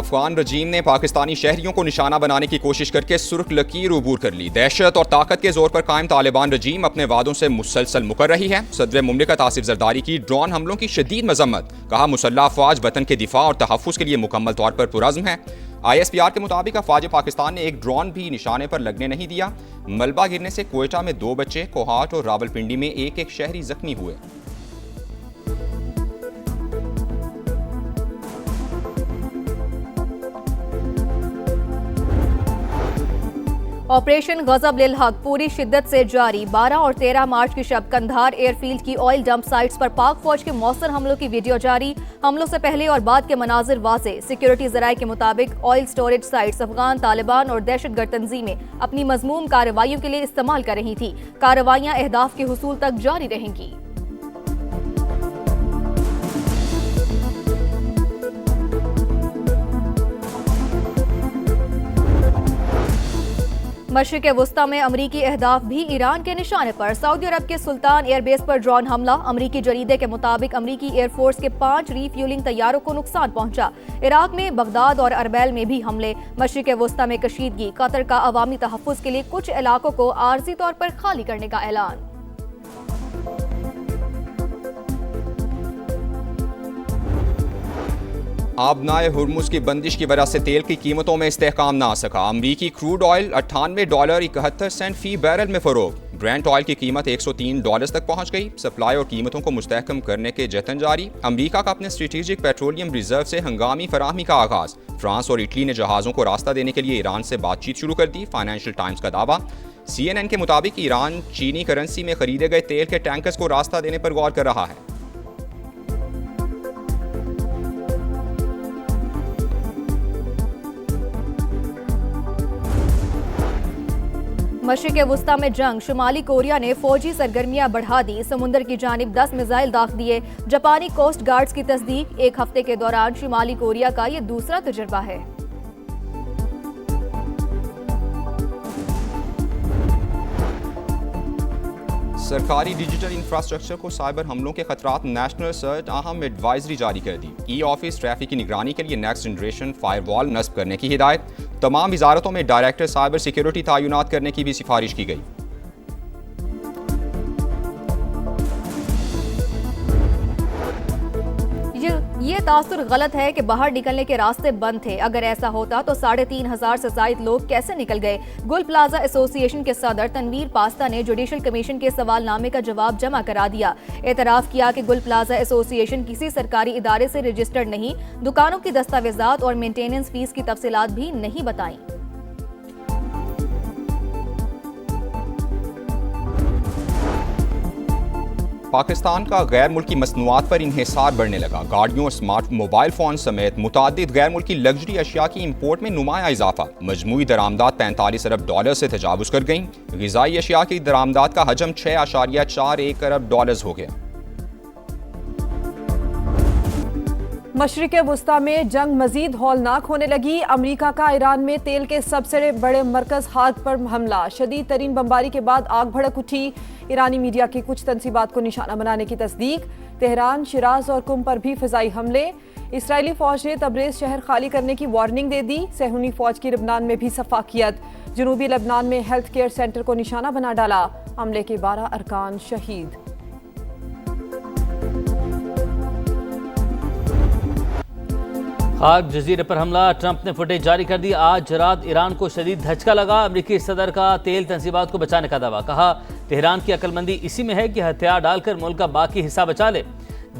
अफगान रजीम ने पाकिस्तानी शहरियों को निशाना बनाने की कोशिश करके सुर्ख लकीर उबूर कर ली। दहशत और ताकत के जोर पर कायम तालिबान रजीम अपने वादों से मुसलसल मुकर रही है। सदर मुमलिकत आसिफ जरदारी की ड्रोन हमलों की शदीद मजम्मत। कहा, मुसल्लह अफवाज वतन के दिफा और तहफ़्फ़ुज़ के लिए मुकम्मल तौर पर पुरज़्म है। ISPR के मुताबिक अफवाज पाकिस्तान ने एक ड्रोन भी निशाने पर लगने नहीं दिया। मलबा गिरने से कोयटा में 2 बच्चे, कोहाट और रावलपिंडी में एक शहरी जख्मी हुए। ऑपरेशन गजब लिल हक पूरी शिद्दत से जारी। 12 और 13 मार्च की शब कंधार एयरफील्ड की ऑयल डंप साइट्स पर पाक फौज के मौसर हमलों की वीडियो जारी। हमलों से पहले और बाद के मनाजिर वाज़े। सिक्योरिटी ज़राए के मुताबिक oil storage sites Afghan Taliban और दहशतगर्द तंजीमें अपनी मजमूम कार्रवाइयों के लिए इस्तेमाल कर रही थी। कार्रवाइयाँ अहदाफ के हुसूल तक जारी रहेंगी। मशरिक़ वुस्ता में अमरीकी अहदाफ भी ईरान के निशाने पर। सऊदी अरब के सुल्तान एयरबेस पर ड्रोन हमला। अमरीकी जरीदे के मुताबिक अमरीकी एयरफोर्स के 5 रीफ्यूलिंग तैयारों को नुकसान पहुंचा। इराक में बगदाद और अरबैल में भी हमले। मशरिक़ वुस्ता में कशीदगी। कतर का अवामी तहफ़्फ़ुज़ के लिए कुछ इलाकों को आर्जी तौर पर खाली करने का ऐलान। आबनाए हुर्मुज़ की बंदिश की वजह से तेल की कीमतों में इस्तेहकाम ना आ सका। अमरीकी क्रूड ऑयल $98.71 फी बैरल में फरोग। ब्रेंट ऑयल की कीमत $103 तक पहुंच गई। सप्लाई और कीमतों को मुस्तहकम करने के जतन जारी। अमरीका का अपने स्ट्रेटेजिक पेट्रोलियम रिजर्व से हंगामी फराहमी का आगाज। फ्रांस और इटली ने जहाज़ों को रास्ता देने के लिए ईरान से बातचीत शुरू कर दी। फाइनेंशियल टाइम्स का दावा। CNN के मुताबिक ईरान चीनी करेंसी में खरीदे गए तेल के टैंकर्स को रास्ता देने पर गौर कर रहा है। मशरिक़ वुस्ता में जंग। शुमाली कोरिया ने फौजी सरगर्मियां बढ़ा दी। समुंदर की जानिब 10 मिसाइल दाग दिए। जापानी कोस्ट गार्ड्स की तस्दीक। 1 हफ्ते के दौरान शुमाली कोरिया का यह दूसरा तजुर्बा है। सरकारी डिजिटल इंफ्रास्ट्रक्चर को साइबर हमलों के खतरात। नेशनल सर्च अहम एडवाइजरी जारी कर दी। ऑफिस ट्रैफिक की निगरानी के लिए नेक्स्ट जनरेशन फायरवॉल नस्ब करने की हिदायत। तमाम वजारतों में डायरेक्टर साइबर सिक्योरिटी तैनात करने की भी सिफारिश की गई। ये तासुर गलत है कि बाहर निकलने के रास्ते बंद थे। अगर ऐसा होता तो 3,500 से जायद लोग कैसे निकल गए। गुल प्लाजा एसोसिएशन के सदर तनवीर पास्ता ने जुडिशल कमीशन के सवालनामे का जवाब जमा करा दिया। एतराफ किया कि गुल प्लाजा एसोसिएशन किसी सरकारी इदारे से रजिस्टर्ड नहीं। दुकानों की दस्तावेजात और मेंटेनेंस फीस की तफसीलात भी नहीं बताई। पाकिस्तान का गैर मुल्की मसनूआत पर इन्हिसार बढ़ने लगा। गाड़ियों और स्मार्ट मोबाइल फोन समेत मुतादिद गैर मुल्की लग्जरी अशिया की इम्पोर्ट में नुमाया इजाफा। मजमूई दरामदात $45 अरब से तजावुज कर गई। ग़िज़ाई अशिया की दरामदात का हजम $6.41 अरब हो गया। मशरिक़ वुस्ता में जंग मजीद हौलनाक होने लगी। अमरीका का ईरान में तेल के सबसे बड़े मरकज हाथ पर हमला। शदीद तरीन बमबारी के बाद आग भड़क उठी। ईरानी मीडिया की कुछ तंसीबात को निशाना बनाने की तस्दीक। तेहरान, शिराज और कुम पर भी फ़िज़ाई हमले। इसराइली फ़ौज ने तब्रेज़ शहर खाली करने की वार्निंग दे दी। सहूनी फ़ौज की लबनान में भी सफाकियत। जनूबी लबनान में हेल्थ केयर सेंटर को निशाना बना डाला। हमले के 12 अरकान शहीद। खाक जजीरे पर हमला। ट्रंप ने फुटेज जारी कर दी। आज रात ईरान को शदीद धचका लगा। अमरीकी सदर का तेल तंसीबात को बचाने का दावा। कहा, तेहरान की अक्लमंदी इसी में है कि हथियार डालकर मुल्क का बाकी हिस्सा बचा ले।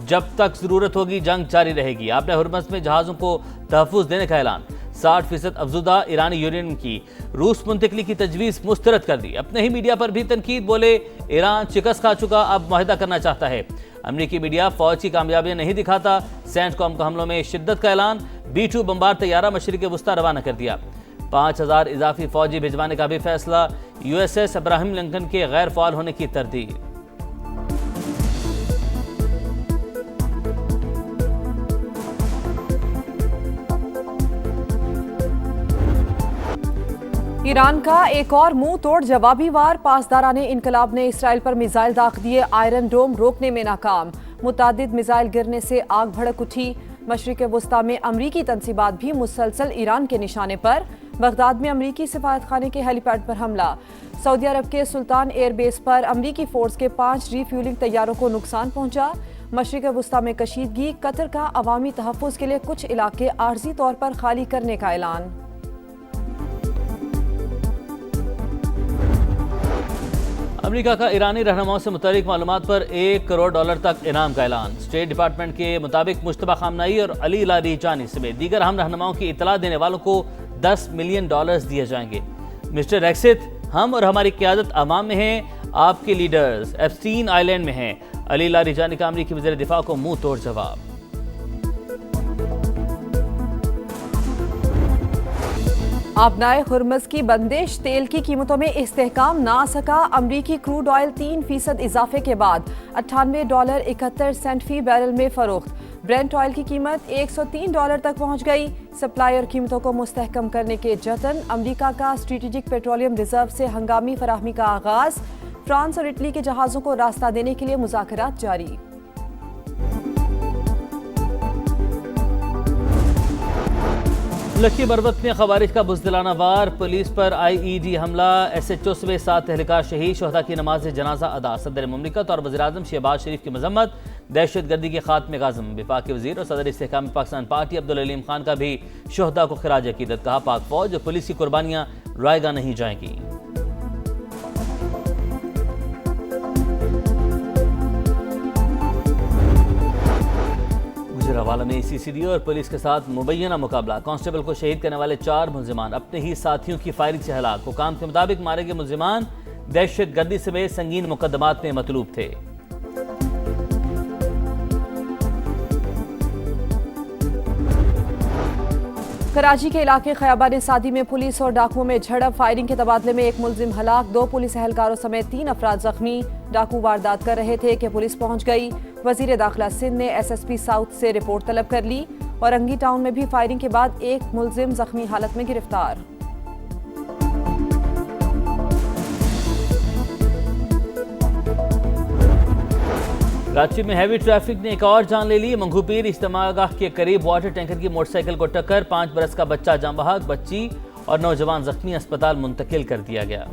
जब तक जरूरत होगी जंग जारी रहेगी। आपने हुर्मुज़ में जहाज़ों को तहफ़्फ़ुज़ देने का ऐलान। 60% अफजुदा ईरानी यूरेनियम की रूस मुंतकली की तजवीज़ मुस्तरद कर दी। अपने ही मीडिया पर भी तनकीद। बोले, ईरान शिकस्त खा चुका, अब मुआहदा करना चाहता है। अमरीकी मीडिया फौज की कामयाबियां नहीं दिखाता। सेंटकॉम का हमलों में शिद्दत का ऐलान। B-2 बम्बार तैयारा मशरिक़ वुस्ता रवाना कर दिया। 5,000 इजाफी फौजी भिजवाने का भी फैसला। USS अब्राहम लिंकन के गैर फ़ाल होने की तरदीद। ईरान का एक और मुंह तोड़ जवाबी वार। पासदाराने इनकलाब ने इसराइल पर मिसाइल दाग दिए। आयरन डोम रोकने में नाकाम। मुतादिद मिसाइल गिरने से आग भड़क उठी। मशरिक वस्ता में अमरीकी तंसीबात भी मुसलसल ईरान के निशाने पर। बगदाद में अमरीकी सिफारतखाने के हेलीपैड पर हमला। सऊदी अरब के सुल्तान एयरबेस पर अमरीकी फोर्स के 5 रीफ्यूलिंग तैयारों को नुकसान पहुंचा। मशरिक वस्ता में कशीदगी। कतर का अवामी तहफ़्फ़ुज़ के लिए कुछ इलाके आर्जी तौर पर खाली करने का ऐलान। अमेरिका का ईरानी रहनुमाओं से मुतालिक मालूमात पर $1 करोड़ तक इनाम का ऐलान। स्टेट डिपार्टमेंट के मुताबिक मुश्तबा खामनाई और अली लारीजानी समेत दीगर हम रहनुमाओं की इतला देने वालों को $10 मिलियन दिए जाएंगे। मिस्टर रेक्सित, हम और हमारी क़यादत अवाम में है, आपके लीडर्स एप्स्टीन आइलैंड में हैं। अली लारीजानी का अमरीकी वज़ीर दिफा को मुंह तोड़ जवाब। आबनाए हुर्मुज़ की बंदिश। तेल की कीमतों में इस्तेहकाम ना आ सका। अमरीकी क्रूड ऑयल 3% इजाफे के बाद $98.71 फी बैरल में फरोख्त। ब्रेंट ऑयल की कीमत $103 तक पहुंच गई। सप्लाई और कीमतों को मुस्तहकम करने के जतन। अमरीका का स्ट्रेटेजिक पेट्रोलियम रिजर्व से हंगामी फराहमी का आगाज। फ्रांस और इटली के जहाज़ों को रास्ता देने के लिए मुज़ाकरात जारी। लकी बरबत में खवारिज का बुज़दिलाना वार। पुलिस पर IED हमला। SHO समेत 7 एहलकार शहीद। शहदा की नमाज जनाजा अदा। सदर मुमलिकत और वज़ीर-ए-आज़म शहबाज शरीफ की मजम्मत। दहशत गर्दी के खात्मे का आज़म। विफाकी वज़ीर और सदर इस्तेहकाम पाकिस्तान पार्टी अब्दुल अलीम खान का भी शहदा को खिराज अकीदत। कहा, पाक फौज और पुलिस की कुर्बानियाँ रायगा नहीं जाएंगी। हवाला में CCD और पुलिस के साथ मुबैना मुकाबला। कांस्टेबल को शहीद करने वाले 4 मुलजिमान अपने ही साथियों की फायरिंग से हलाक। हुकाम के मुताबिक मारे गए मुलजिमान दहशत गर्दी समेत संगीन मुकदमात में मतलूब थे। कराची के इलाके खयाबान सादी में पुलिस और डाकुओं में झड़प। फायरिंग के तबादले में 1 मुलजिम हलाक। 2 पुलिस एहलकारों समेत 3 अफराद जख्मी। डाकू वारदात कर रहे थे कि पुलिस पहुंच गई। वजीर दाखिला सिंध ने SSP साउथ से रिपोर्ट तलब कर ली। औरंगी टाउन में भी फायरिंग के बाद 1 मुलजिम जख्मी हालत में गिरफ्तार। कराची में हैवी ट्रैफिक ने एक और जान ले ली। मंगूपीर इज्तिमागाह के करीब वाटर टैंकर की मोटरसाइकिल को टक्कर। 5 बरस का बच्चा जाँ बहक, बच्ची और नौजवान जख्मी। अस्पताल मुंतकिल कर दिया गया।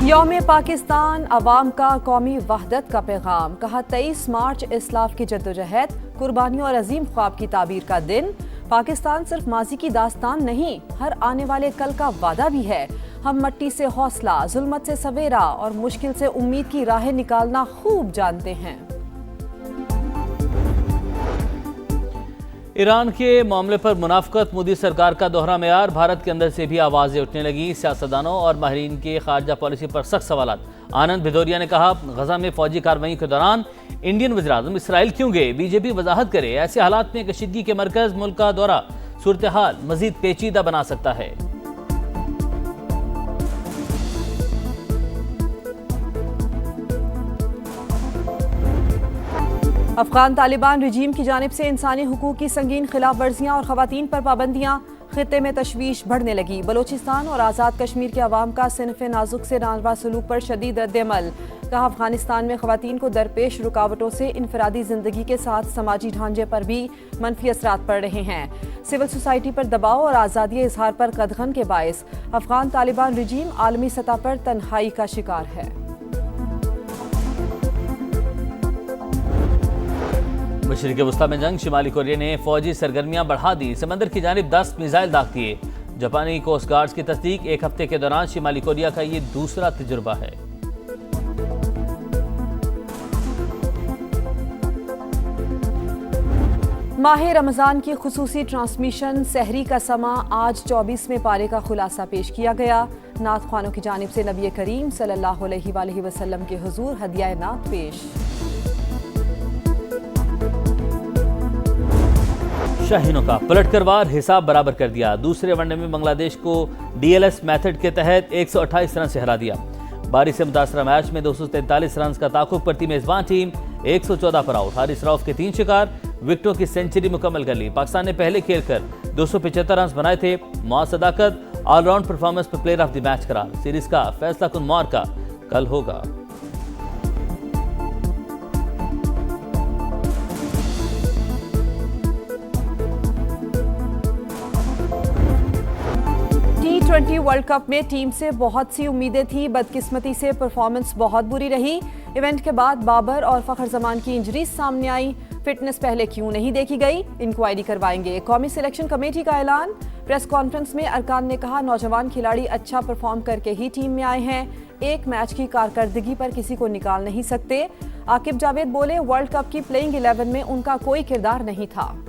यौम पाकिस्तान अवाम का कौमी वहदत का पैगाम। कहा, 23 मार्च इस्लाफ की जद्दोजहद, कुर्बानियों और अजीम ख्वाब की ताबीर का दिन। पाकिस्तान सिर्फ माजी की दास्तान नहीं, हर आने वाले कल का वादा भी है। हम मट्टी से हौसला, जुल्मत से सवेरा और मुश्किल से उम्मीद की राहें निकालना खूब जानते हैं। ईरान के मामले पर मुनाफकत। मोदी सरकार का दोहरा मेयार। भारत के अंदर से भी आवाजें उठने लगी। सियासतदानों और माहिरीन के खारजा पॉलिसी पर सख्त सवालात। आनंद भिदोरिया ने कहा, गजा में फौजी कार्रवाई के दौरान इंडियन वज़ीर-ए-आज़म इसराइल क्यों गए? बीजेपी वजाहत करे। ऐसे हालात में कशीदगी के मरकज मुल्क का दौरा सूरत हाल मजीद पेचीदा बना सकता है। अफगान तालिबान रजीम की जानिब से इंसानी हुकूक की संगीन खिलाफ वर्जियाँ और खवातीन पर पाबंदियाँ। खित्ते में तशवीश बढ़ने लगी। बलोचिस्तान और आज़ाद कश्मीर के अवाम का सिनफ नाजुक से नारवा सलूक पर शदीद रद्द-ए-अमल। कहा, अफगानिस्तान में खवातीन को दरपेश रुकावटों से इनफरादी जिंदगी के साथ समाजी ढांचे पर भी मनफी असरात पड़ रहे हैं। सिविल सोसाइटी पर दबाव और आज़ादी इजहार पर कदगन के बायस अफगान तालिबान रजीम आलमी सतह पर तन्हाई का शिकार है। मशरिक़ वस्ता में जंग। शिमाली कोरिया ने फौजी सरगर्मियां बढ़ा दी। समंदर की जानिब 10 मिसाइल दाग दिए। जापानी कोस्ट गार्ड्स की तस्दीक। 1 हफ्ते के दौरान शिमाली कोरिया का ये दूसरा तजुर्बा है। माह रमज़ान की खुसूसी ट्रांसमिशन सहरी का समा। आज 24वें पारे का खुलासा पेश किया गया। नात ख्वानों की जानिब से नबी करीम सल्लल्लाहु अलैहि वसल्लम के हुजूर हदिया नात पेश। शाहीनों का पलटकर वार, हिसाब बराबर कर दिया। दूसरे वनडे में बांग्लादेश को DLS मेथड के तहत 128 रन से हरा दिया। बारिश से मुतासरा मैच में 243 रन का ताकुब करती मेजबान टीम 114 पर आउट। हारिस रऊफ के 3 शिकार, विकेटों की सेंचुरी मुकम्मल कर ली। पाकिस्तान ने पहले खेलकर 275 रन बनाए थे। मुआज सदाकत ऑलराउंड परफॉर्मेंस पर प्लेयर ऑफ द मैच करार। सीरीज का फैसला कुन मौर का कल होगा। T20 वर्ल्ड कप में टीम से बहुत सी उम्मीदें थी, बदकिस्मती से परफॉर्मेंस बहुत बुरी रही। इवेंट के बाद बाबर और फखर जमान की इंजरीज सामने आई। फिटनेस पहले क्यों नहीं देखी गई, इंक्वायरी करवाएंगे। कौमी सिलेक्शन कमेटी का ऐलान। प्रेस कॉन्फ्रेंस में अरकान ने कहा, नौजवान खिलाड़ी अच्छा परफॉर्म करके ही टीम में आए हैं। एक मैच की कारकर्दगी पर किसी को निकाल नहीं सकते। आकिब जावेद बोले, वर्ल्ड कप की प्लेइंग 11 में उनका कोई किरदार नहीं था।